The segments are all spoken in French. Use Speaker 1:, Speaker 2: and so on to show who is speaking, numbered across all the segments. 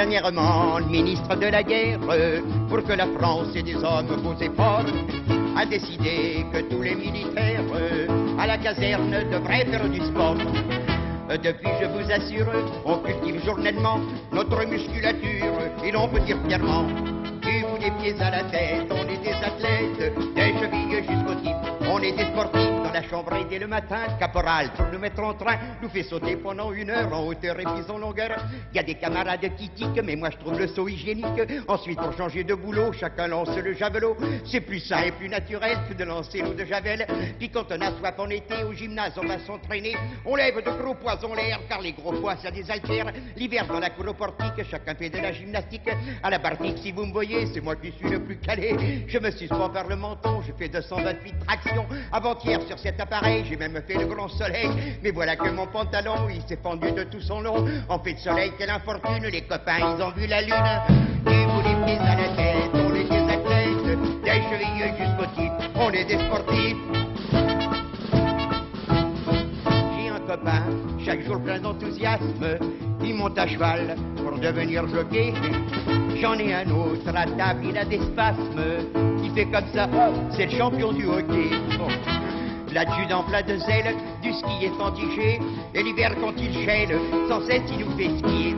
Speaker 1: Dernièrement, le ministre de la guerre, pour que la France ait des hommes beaux et forts, a décidé que tous les militaires à la caserne devraient faire du sport. Depuis, je vous assure, on cultive journellement notre musculature et l'on peut dire fièrement, du bout des pieds à la tête, on est des athlètes, des chevilles jusqu'aux types, on est des sportifs. Dans la chambre et dès le matin, le caporal, pour nous mettre en train, nous fait sauter pendant 1 heure en hauteur et puis en longueur. Il y a des camarades qui tiquent, mais moi je trouve le saut hygiénique. Ensuite, pour changer de boulot, chacun lance le javelot. C'est plus sain et plus naturel que de lancer l'eau de javel. Puis quand on a soif en été, au gymnase, on va s'entraîner. On lève de gros poids en l'air, car les gros poids, ça des haltères. L'hiver, dans la cour au portique, chacun fait de la gymnastique. À la barrique, si vous me voyez, c'est moi qui suis le plus calé. Je me suspends par le menton, je fais 228 tractions. Avant-hier, sur cet appareil, j'ai même fait le grand soleil. Mais voilà que mon pantalon, il s'est pendu de tout son long. En fait de soleil, quelle infortune, les copains, ils ont vu la lune. Du bout des pieds à la tête, on est des athlètes, des chevilles jusqu'aux types, on est des sportifs. J'ai un copain, chaque jour plein d'enthousiasme, il monte à cheval pour devenir jockey. J'en ai un autre à table, il a des spasmes, il fait comme ça, c'est le champion du hockey. Bon. L'adjudant plein de zèle, du ski est entiché, et l'hiver quand il gèle, sans cesse il nous fait skier.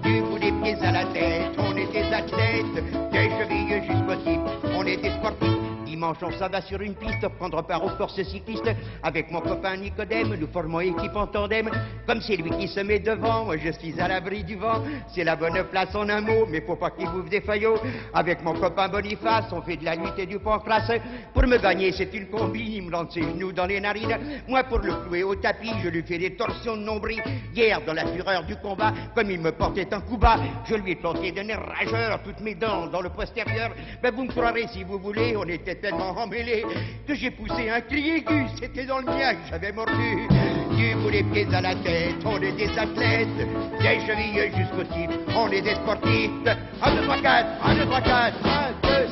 Speaker 1: Du bout des pieds à la tête, on est des athlètes, des chevilles jusqu'aux types, on est des sportifs. Dimanche, on s'en va sur une piste, prendre part aux courses cyclistes. Avec mon copain Nicodème, nous formons équipe en tandem. Comme c'est lui qui se met devant, moi je suis à l'abri du vent. C'est la bonne place en un mot, mais faut pas qu'il bouffe des faillots. Avec mon copain Boniface, on fait de la lutte et du pancrace. Pour me gagner, c'est une combine, il me lance ses genoux dans les narines. Moi, pour le clouer au tapis, je lui fais des torsions de nombril. Hier, dans la fureur du combat, comme il me portait un coup bas, je lui ai planté de nerfs rageurs, toutes mes dents dans le postérieur. Ben vous me croirez si vous voulez, on était tellement emmêlés que j'ai poussé un cri aigu, c'était dans le mien que j'avais mordu. Du bout des pieds à la tête, on est des athlètes, des chevilles jusqu'aux types, on est des sportifs. 1, 2, 3, 4, 1, 2, 3, 4, 1, 2,